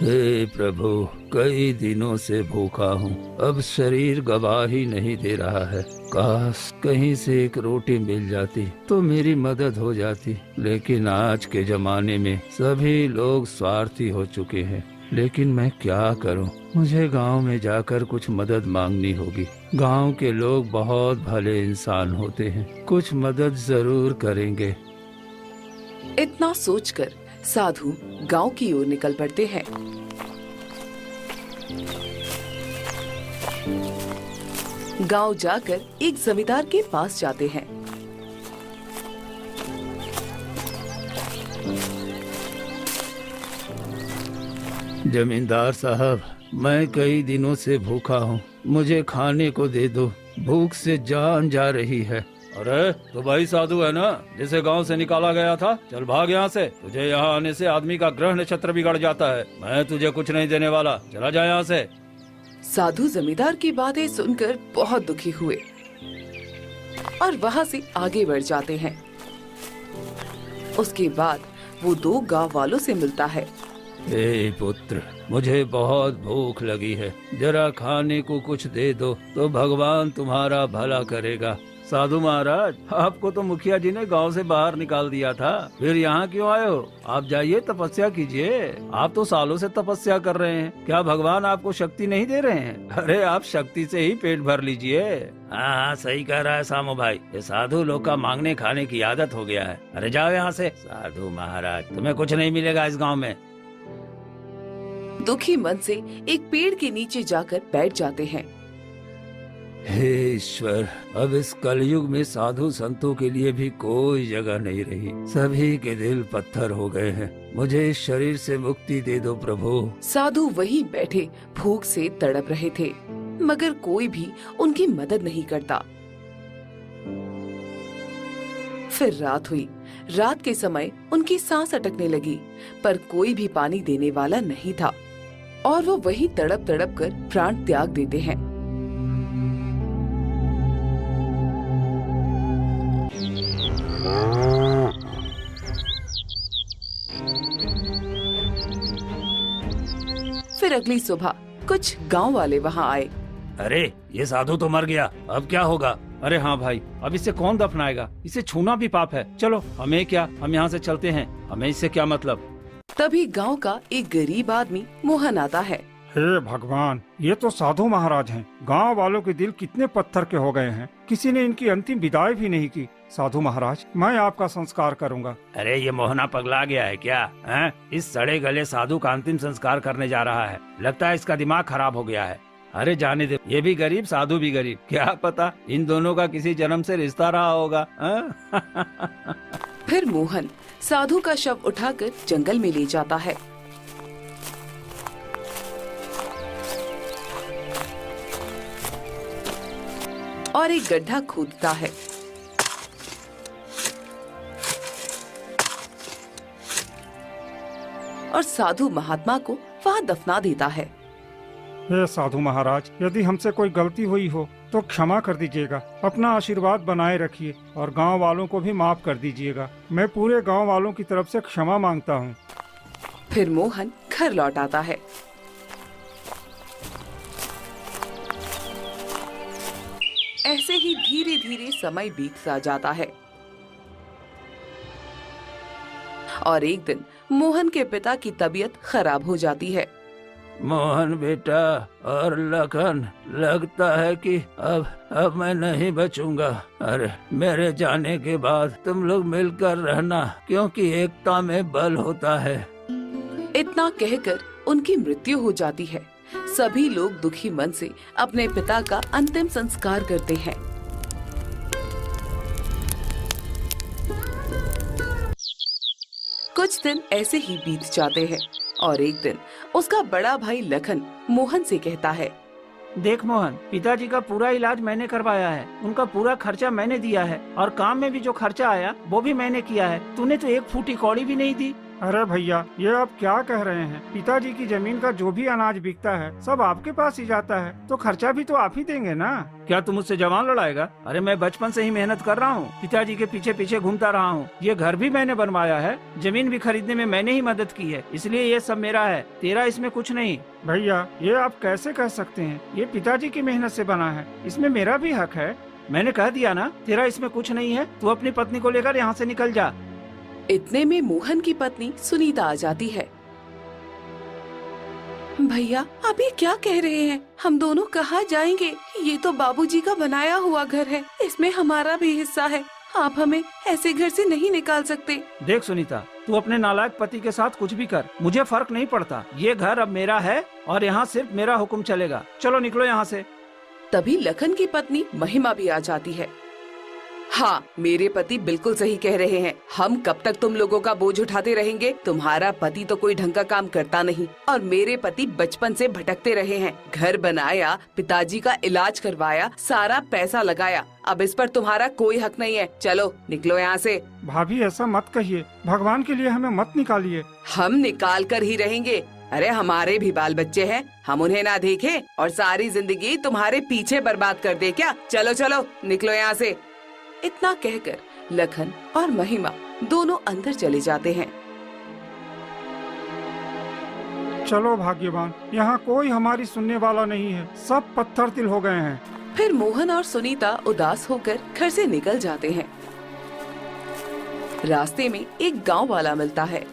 हे प्रभु, कई दिनों से भूखा हूँ। अब शरीर गवाही नहीं दे रहा है। काश कहीं से एक रोटी मिल जाती तो मेरी मदद हो जाती। लेकिन आज के जमाने में सभी लोग स्वार्थी हो चुके हैं। लेकिन मैं क्या करूं? मुझे गांव में जाकर कुछ मदद मांगनी होगी। गांव के लोग बहुत भले इंसान होते हैं, कुछ मदद जरूर करेंगे। इतना सोचकर साधु गांव की ओर निकल पड़ते हैं। गांव जाकर एक जमींदार के पास जाते हैं। जमींदार साहब, मैं कई दिनों से भूखा हूँ, मुझे खाने को दे दो। भूख से जान जा रही है। अरे तो भाई साधु है ना, जिसे गांव से निकाला गया था? चल भाग यहाँ से। तुझे यहाँ आने से आदमी का ग्रह नक्षत्र बिगड़ जाता है। मैं तुझे कुछ नहीं देने वाला, चला जा यहाँ से। साधु जमींदार की बातें सुनकर बहुत दुखी हुए और वहाँ से आगे बढ़ जाते हैं। उसके बाद वो दो गांव वालों से मिलता है। हे पुत्र, मुझे बहुत भूख लगी है, जरा खाने को कुछ दे दो तो भगवान तुम्हारा भला करेगा। साधु महाराज, आपको तो मुखिया जी ने गांव से बाहर निकाल दिया था, फिर यहाँ क्यों आए हो? आप जाइए तपस्या कीजिए। आप तो सालों से तपस्या कर रहे हैं, क्या भगवान आपको शक्ति नहीं दे रहे हैं? अरे आप शक्ति से ही पेट भर लीजिए। हाँ सही कह रहा है सामू भाई, ये साधु लोग का मांगने खाने की आदत हो गया है। अरे जाओ यहाँ से। साधु महाराज, तुम्हें कुछ नहीं मिलेगा इस गाँव में। दुखी मन से एक पेड़ के नीचे जाकर बैठ जाते हैं। हे ईश्वर, अब इस कलयुग में साधु संतों के लिए भी कोई जगह नहीं रही। सभी के दिल पत्थर हो गए हैं। मुझे इस शरीर से मुक्ति दे दो प्रभु। साधु वहीं बैठे भूख से तड़प रहे थे, मगर कोई भी उनकी मदद नहीं करता। फिर रात हुई। रात के समय उनकी सांस अटकने लगी, पर कोई भी पानी देने वाला नहीं था और वो वहीं तड़प तड़प कर प्राण त्याग देते हैं। फिर अगली सुबह कुछ गांव वाले वहां आए। अरे ये साधु तो मर गया, अब क्या होगा? अरे हाँ भाई, अब इसे कौन दफनाएगा? इसे छूना भी पाप है। चलो हमें क्या, हम यहाँ से चलते हैं, हमें इससे क्या मतलब। तभी गांव का एक गरीब आदमी मोहन आता है। हे भगवान, ये तो साधु महाराज हैं। गांव वालों के दिल कितने पत्थर के हो गए हैं, किसी ने इनकी अंतिम विदाई भी नहीं की। साधु महाराज, मैं आपका संस्कार करूंगा। अरे ये मोहना पगला गया है क्या? हैं? इस सड़े गले साधु का अंतिम संस्कार करने जा रहा है। लगता है इसका दिमाग खराब हो गया है। अरे जाने दे, ये भी गरीब साधु भी गरीब, क्या पता इन दोनों का किसी जन्म से रिश्ता रहा होगा। फिर मोहन साधु का शव उठाकर जंगल में ले जाता है। और एक गड्ढा खोदता है। और साधु महात्मा को वहां दफना देता है। हे साधु महाराज, यदि हमसे कोई गलती हुई हो तो क्षमा कर दीजिएगा। अपना आशीर्वाद बनाए रखिए और गांव वालों को भी माफ कर दीजिएगा। मैं पूरे गांव वालों की तरफ से क्षमा मांगता हूँ। फिर मोहन घर लौट आता है। ऐसे ही धीरे धीरे समय बीतता जाता है और एक दिन मोहन के पिता की तबीयत खराब हो जाती है। मोहन बेटा और लखन, लगता है कि अब मैं नहीं बचूंगा। अरे मेरे जाने के बाद तुम लोग मिलकर रहना, क्योंकि एकता में बल होता है। इतना कहकर उनकी मृत्यु हो जाती है। सभी लोग दुखी मन से अपने पिता का अंतिम संस्कार करते हैं। कुछ दिन ऐसे ही बीत जाते हैं और एक दिन उसका बड़ा भाई लखन मोहन से कहता है, देख मोहन, पिताजी का पूरा इलाज मैंने करवाया है, उनका पूरा खर्चा मैंने दिया है और काम में भी जो खर्चा आया वो भी मैंने किया है। तूने तो एक फूटी कौड़ी भी नहीं दी। अरे भैया, ये आप क्या कह रहे हैं? पिताजी की जमीन का जो भी अनाज बिकता है सब आपके पास ही जाता है, तो खर्चा भी तो आप ही देंगे ना? क्या तुम मुझसे जवान लड़ाएगा? अरे मैं बचपन से ही मेहनत कर रहा हूँ, पिताजी के पीछे पीछे घूमता रहा हूँ। ये घर भी मैंने बनवाया है, जमीन भी खरीदने में मैंने ही मदद की है, इसलिए ये सब मेरा है, तेरा इसमें कुछ नहीं। भैया, ये आप कैसे कह सकते हैं? ये पिताजी की मेहनत से बना है, इसमें मेरा भी हक है। मैंने कह दिया ना, तेरा इसमें कुछ नहीं है। तू अपनी पत्नी को लेकर यहाँ से निकल जा। इतने में मोहन की पत्नी सुनीता आ जाती है। भैया, आप ये क्या कह रहे हैं? हम दोनों कहाँ जाएंगे? ये तो बाबूजी का बनाया हुआ घर है, इसमें हमारा भी हिस्सा है। आप हमें ऐसे घर से नहीं निकाल सकते। देख सुनीता, तू अपने नालायक पति के साथ कुछ भी कर, मुझे फर्क नहीं पड़ता। ये घर अब मेरा है और यहाँ सिर्फ मेरा हुक्म चलेगा। चलो निकलो यहाँ से। तभी लखन की पत्नी महिमा भी आ जाती है। हाँ, मेरे पति बिल्कुल सही कह रहे हैं। हम कब तक तुम लोगों का बोझ उठाते रहेंगे? तुम्हारा पति तो कोई ढंग का काम करता नहीं और मेरे पति बचपन से भटकते रहे हैं। घर बनाया, पिताजी का इलाज करवाया, सारा पैसा लगाया। अब इस पर तुम्हारा कोई हक नहीं है। चलो निकलो यहाँ से। भाभी, ऐसा मत कहिए, भगवान के लिए हमें मत निकालिए। हम निकाल कर ही रहेंगे। अरे हमारे भी बाल बच्चे हैं, हम उन्हें ना देखें और सारी जिंदगी तुम्हारे पीछे बर्बाद कर दे क्या? चलो चलो निकलो यहाँ से। इतना कहकर लखन और महिमा दोनों अंदर चले जाते हैं। चलो भाग्यवान, यहाँ कोई हमारी सुनने वाला नहीं है, सब पत्थर तिल हो गए हैं। फिर मोहन और सुनीता उदास होकर घर से निकल जाते हैं। रास्ते में एक गांव वाला मिलता है।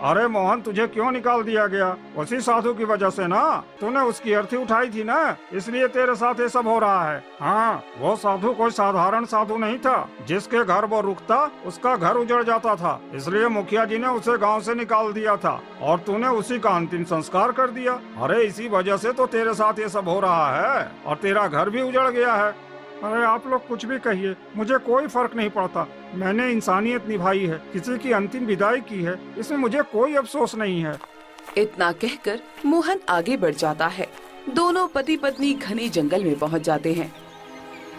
अरे मोहन, तुझे क्यों निकाल दिया गया? उसी साधु की वजह से ना, तूने उसकी अर्थी उठाई थी ना, इसलिए तेरे साथ ये सब हो रहा है। हाँ, वो साधु कोई साधारण साधु नहीं था। जिसके घर वो रुकता उसका घर उजड़ जाता था, इसलिए मुखिया जी ने उसे गांव से निकाल दिया था और तूने उसी का अंतिम संस्कार कर दिया। अरे इसी वजह से तो तेरे साथ ये सब हो रहा है और तेरा घर भी उजड़ गया है। अरे आप लोग कुछ भी कहिए, मुझे कोई फर्क नहीं पड़ता। मैंने इंसानियत निभाई है, किसी की अंतिम विदाई की है, इसमें मुझे कोई अफसोस नहीं है। इतना कहकर मोहन आगे बढ़ जाता है। दोनों पति पत्नी घने जंगल में पहुंच जाते हैं।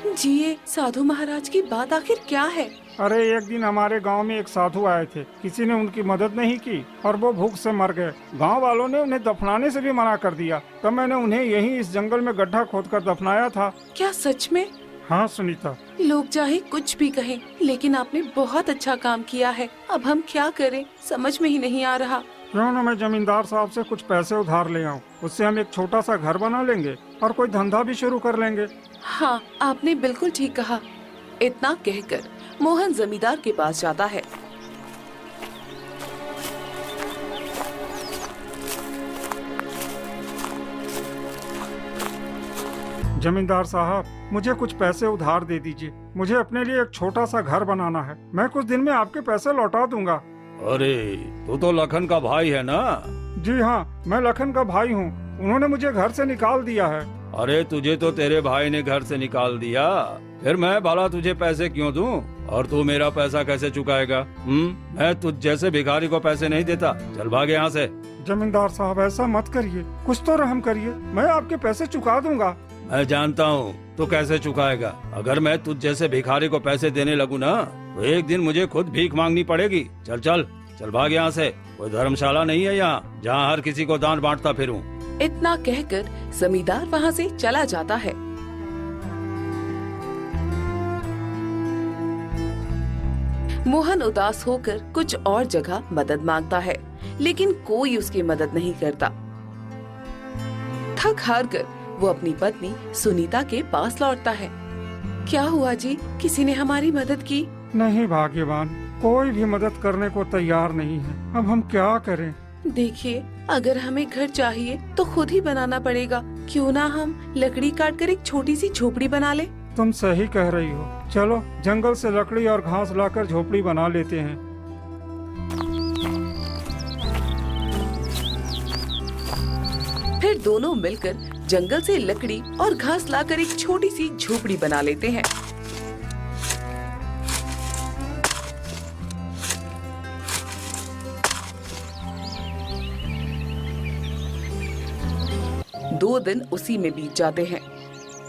जी, ये साधु महाराज की बात आखिर क्या है? अरे एक दिन हमारे गांव में एक साधु आए थे, किसी ने उनकी मदद नहीं की और वो भूख से मर गए। गांव वालों ने उन्हें दफनाने से भी मना कर दिया, तब मैंने उन्हें यहीं इस जंगल में गड्ढा खोदकर दफनाया था। क्या सच में? हाँ सुनीता। लोग चाहे कुछ भी कहें, लेकिन आपने बहुत अच्छा काम किया है। अब हम क्या करें, समझ में ही नहीं आ रहा। क्यों न मैं जमींदार साहब से कुछ पैसे उधार ले आऊं, उससे हम एक छोटा सा घर बना लेंगे और कोई धंधा भी शुरू कर लेंगे। हाँ, आपने बिल्कुल ठीक कहा। इतना कहकर मोहन जमींदार के पास जाता है। जमींदार साहब, मुझे कुछ पैसे उधार दे दीजिए। मुझे अपने लिए एक छोटा सा घर बनाना है। मैं कुछ दिन में आपके पैसे लौटा दूंगा। अरे तू तो लखन का भाई है ना? जी हाँ, मैं लखन का भाई हूँ। उन्होंने मुझे घर से निकाल दिया है। अरे तुझे तो तेरे भाई ने घर से निकाल दिया, फिर मैं भला तुझे पैसे क्यों दूं? और तू मेरा पैसा कैसे चुकाएगा? मैं तुझ जैसे भिखारी को पैसे नहीं देता। चल भाग यहाँ से। जमींदार साहब, ऐसा मत करिए, कुछ तो रहम करिए। मैं आपके पैसे चुका दूंगा। मैं जानता हूँ तो कैसे चुकाएगा। अगर मैं तुझ जैसे भिखारी को पैसे देने लगूं ना, तो एक दिन मुझे खुद भीख मांगनी पड़ेगी। चल चल चल भाग यहाँ से। कोई धर्मशाला नहीं है यहाँ जहाँ हर किसी को दान बांटता फिरूं। इतना कहकर जमींदार वहाँ से चला जाता है। मोहन उदास होकर कुछ और जगह मदद मांगता है, लेकिन कोई उसकी मदद नहीं करता। थक हार कर वो अपनी पत्नी सुनीता के पास लौटता है। क्या हुआ जी, किसी ने हमारी मदद की? नहीं भाग्यवान, कोई भी मदद करने को तैयार नहीं है। अब हम क्या करें? देखिए, अगर हमें घर चाहिए तो खुद ही बनाना पड़ेगा। क्यों ना हम लकड़ी काट कर एक छोटी सी झोपड़ी बना ले। तुम सही कह रही हो। चलो जंगल से लकड़ी और घास लाकर झोपड़ी बना लेते हैं। फिर दोनों मिलकर जंगल से लकड़ी और घास लाकर एक छोटी सी झोपड़ी बना लेते हैं। दो दिन उसी में बीत जाते हैं।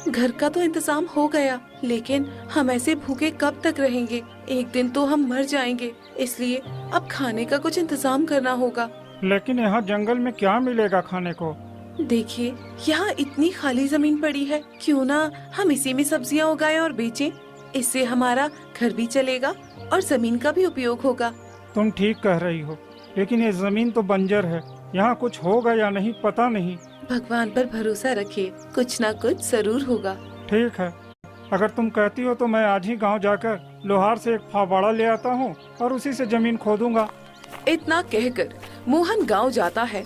घर का तो इंतजाम हो गया, लेकिन हम ऐसे भूखे कब तक रहेंगे? एक दिन तो हम मर जाएंगे, इसलिए अब खाने का कुछ इंतजाम करना होगा। लेकिन यहाँ जंगल में क्या मिलेगा खाने को? देखिए, यहाँ इतनी खाली जमीन पड़ी है, क्यों ना हम इसी में सब्जियाँ उगाएं और बेचें। इससे हमारा घर भी चलेगा और जमीन का भी उपयोग होगा। तुम ठीक कह रही हो, लेकिन ये जमीन तो बंजर है, यहाँ कुछ होगा या नहीं पता नहीं। भगवान पर भरोसा रखिए, कुछ ना कुछ जरूर होगा। ठीक है, अगर तुम कहती हो तो मैं आज ही गांव जाकर लोहार से एक फावड़ा ले आता हूँ और उसी से जमीन खोदूंगा। इतना कहकर मोहन गांव जाता है।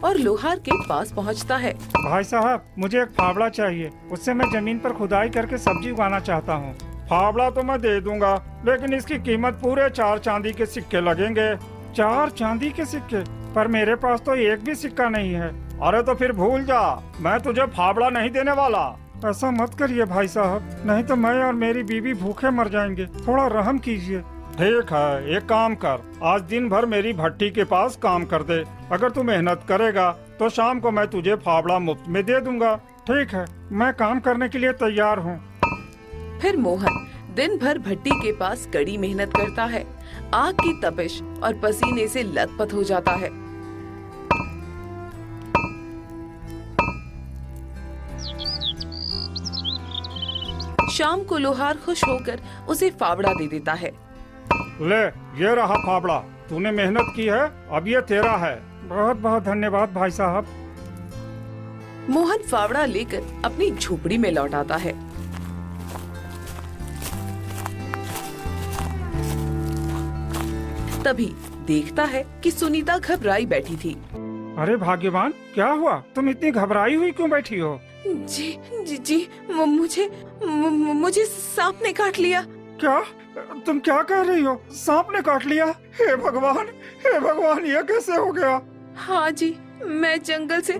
और लोहार के पास पहुंचता है। भाई साहब, मुझे एक फावड़ा चाहिए, उससे मैं जमीन पर खुदाई करके सब्जी उगाना चाहता हूँ। फावड़ा तो मैं दे दूंगा, लेकिन इसकी कीमत पूरे 4 चांदी के सिक्के लगेंगे। 4 चांदी के सिक्के? पर मेरे पास तो एक भी सिक्का नहीं है। अरे तो फिर भूल जा, मैं तुझे फावड़ा नहीं देने वाला। ऐसा मत करिए भाई साहब, नहीं तो मैं और मेरी बीवी भूखे मर जाएंगे। थोड़ा रहम कीजिए। ठीक है, एक काम कर, आज दिन भर मेरी भट्टी के पास काम कर दे। अगर तू मेहनत करेगा तो शाम को मैं तुझे फावड़ा मुफ्त में दे दूंगा। ठीक है, मैं काम करने के लिए तैयार हूँ। फिर मोहन दिन भर भट्टी के पास कड़ी मेहनत करता है। आग की तपिश और पसीने से लथपथ हो जाता है। शाम को लोहार खुश होकर उसे फावड़ा दे देता है। ले, ये रहा फावड़ा, तूने मेहनत की है, अब ये तेरा है। बहुत बहुत धन्यवाद भाई साहब। मोहन फावड़ा लेकर अपनी झोपड़ी में लौट आता है। तभी देखता है कि सुनीता घबराई बैठी थी। अरे भाग्यवान, क्या हुआ? तुम इतनी घबराई हुई क्यों बैठी हो? जी जी जी, मुझे सांप ने काट लिया। क्या? तुम क्या कह रही हो? सांप ने काट लिया? हे भगवान, हे भगवान, ये कैसे हो गया? हाँ जी, मैं जंगल से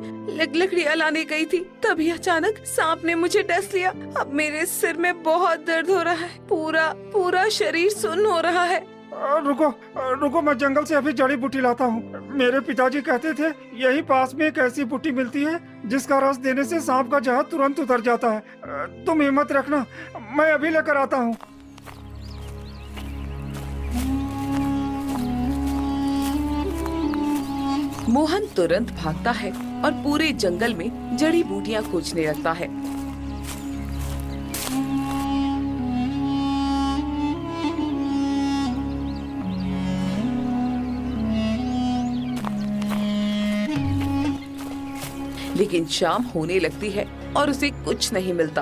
लकड़ियाँ लाने गई थी, तभी अचानक सांप ने मुझे डस लिया। अब मेरे सिर में बहुत दर्द हो रहा है, पूरा शरीर सुन्न हो रहा है। रुको, मैं जंगल से अभी जड़ी बूटी लाता हूँ। मेरे पिताजी कहते थे यही पास में एक ऐसी बूटी मिलती है जिसका रस देने से सांप का जहर तुरंत उतर जाता है। तुम हिम्मत रखना, मैं अभी लेकर आता हूँ। मोहन तुरंत भागता है और पूरे जंगल में जड़ी बूटियाँ खोजने लगता है। लेकिन शाम होने लगती है और उसे कुछ नहीं मिलता।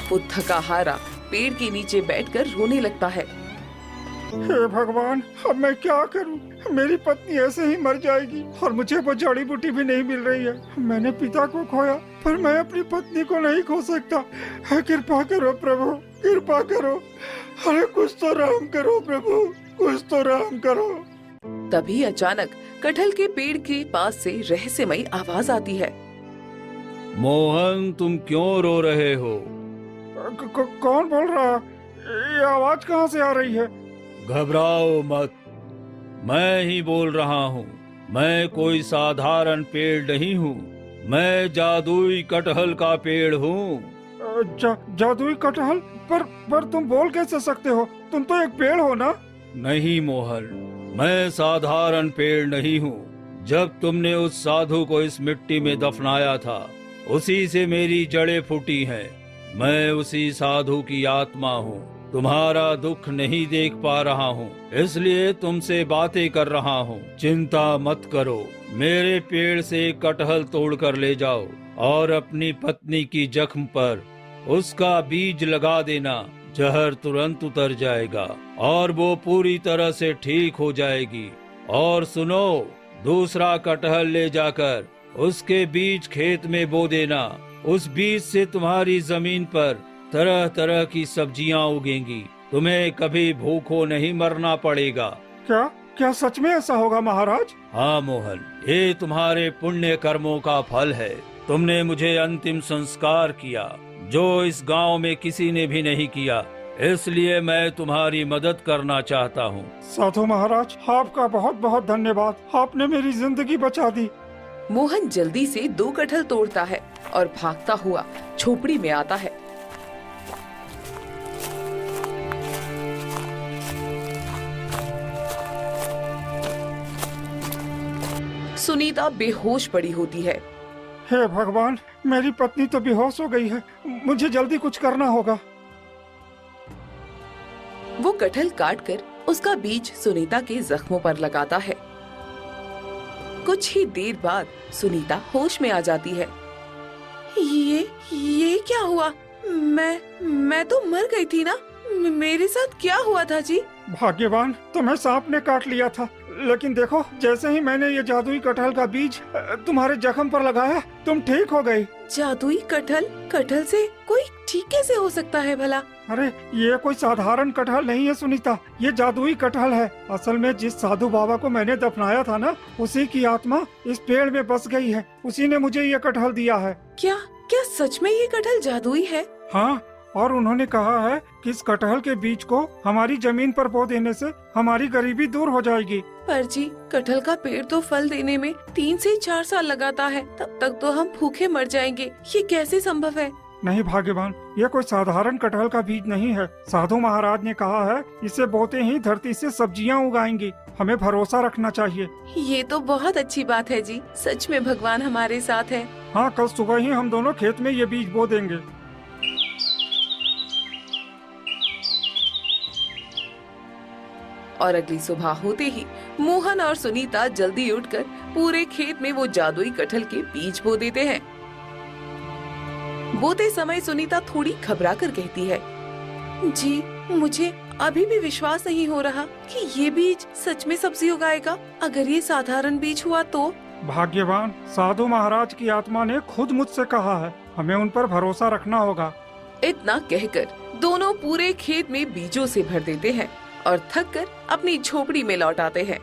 वो थका हारा पेड़ के नीचे बैठकर रोने लगता है। हे भगवान, अब मैं क्या करूं? मेरी पत्नी ऐसे ही मर जाएगी और मुझे वो जड़ी बूटी भी नहीं मिल रही है। मैंने पिता को खोया, पर मैं अपनी पत्नी को नहीं खो सकता। कृपा करो प्रभु, कृपा करो। अरे कुछ तो रहम करो प्रभु, कुछ तो रहम करो। तभी अचानक कटहल के पेड़ के पास से रहस्यमयी आवाज आती है। मोहन, तुम क्यों रो रहे हो? कौन बोल रहा? ये आवाज कहाँ से आ रही है? घबराओ मत, मैं ही बोल रहा हूँ। मैं कोई साधारण पेड़ नहीं हूँ, मैं जादुई कटहल का पेड़ हूँ। जादुई कटहल? पर तुम बोल कैसे सकते हो? तुम तो एक पेड़ हो ना? नहीं मोहन, मैं साधारण पेड़ नहीं हूँ। जब तुमने उस साधु को इस मिट्टी में दफनाया था, उसी से मेरी जड़ें फूटी हैं। मैं उसी साधु की आत्मा हूँ। तुम्हारा दुख नहीं देख पा रहा हूँ, इसलिए तुमसे बातें कर रहा हूँ। चिंता मत करो, मेरे पेड़ से कटहल तोड़कर ले जाओ और अपनी पत्नी की जख्म पर उसका बीज लगा देना। जहर तुरंत उतर जाएगा और वो पूरी तरह से ठीक हो जाएगी। और सुनो, दूसरा कटहल ले जाकर उसके बीज खेत में बो देना। उस बीज से तुम्हारी जमीन पर तरह तरह की सब्जियां उगेंगी। तुम्हें कभी भूखों नहीं मरना पड़ेगा। क्या सच में ऐसा होगा महाराज? हाँ मोहन, ये तुम्हारे पुण्य कर्मों का फल है। तुमने मुझे अंतिम संस्कार किया, जो इस गांव में किसी ने भी नहीं किया। इसलिए मैं तुम्हारी मदद करना चाहता हूँ। साधु महाराज, आपका बहुत बहुत धन्यवाद, आपने मेरी जिंदगी बचा दी। मोहन जल्दी से 2 कटहल तोड़ता है और भागता हुआ झोपड़ी में आता है। सुनीता बेहोश पड़ी होती है। हे भगवान, मेरी पत्नी तो बेहोश हो गई है, मुझे जल्दी कुछ करना होगा। वो कटहल काटकर उसका बीज सुनीता के जख्मों पर लगाता है। कुछ ही देर बाद सुनीता होश में आ जाती है। ये क्या हुआ? मैं तो मर गई थी ना? मेरे साथ क्या हुआ था जी? भाग्यवान, तुम्हें सांप ने काट लिया था, लेकिन देखो, जैसे ही मैंने ये जादुई कटहल का बीज तुम्हारे जख्म पर लगाया, तुम ठीक हो गई। जादुई कटहल? कटहल से कोई ठीक कैसे हो सकता है भला? अरे, ये कोई साधारण कटहल नहीं है सुनीता, ये जादुई कटहल है। असल में जिस साधु बाबा को मैंने दफनाया था ना, उसी की आत्मा इस पेड़ में बस गई है, उसी ने मुझे ये कटहल दिया है। क्या क्या सच में ये कटहल जादुई है? हाँ, और उन्होंने कहा है कि इस कटहल के बीज को हमारी जमीन पर बो देने से हमारी गरीबी दूर हो जाएगी। पर जी, कटहल का पेड़ तो फल देने में 3 से 4 साल लगाता है, तब तक तो हम भूखे मर जाएंगे। ये कैसे संभव है? नहीं भाग्यवान, ये कोई साधारण कटहल का बीज नहीं है। साधु महाराज ने कहा है, इसे बोते ही धरती से सब्जियां उगाएंगी। हमें भरोसा रखना चाहिए। ये तो बहुत अच्छी बात है जी, सच में भगवान हमारे साथ है। हाँ, कल सुबह ही हम दोनों खेत में ये बीज बो देंगे। और अगली सुबह होते ही मोहन और सुनीता जल्दी उठकर पूरे खेत में वो जादुई कटहल के बीज बो देते हैं। बोते समय सुनीता थोड़ी घबरा कर कहती है, जी, मुझे अभी भी विश्वास नहीं हो रहा कि ये बीज सच में सब्जी उगाएगा। अगर ये साधारण बीज हुआ तो? भाग्यवान, साधु महाराज की आत्मा ने खुद मुझसे कहा है, हमें उन पर भरोसा रखना होगा। इतना कहकर दोनों पूरे खेत में बीजों से भर देते हैं और थक कर अपनी झोपड़ी में लौट आते हैं।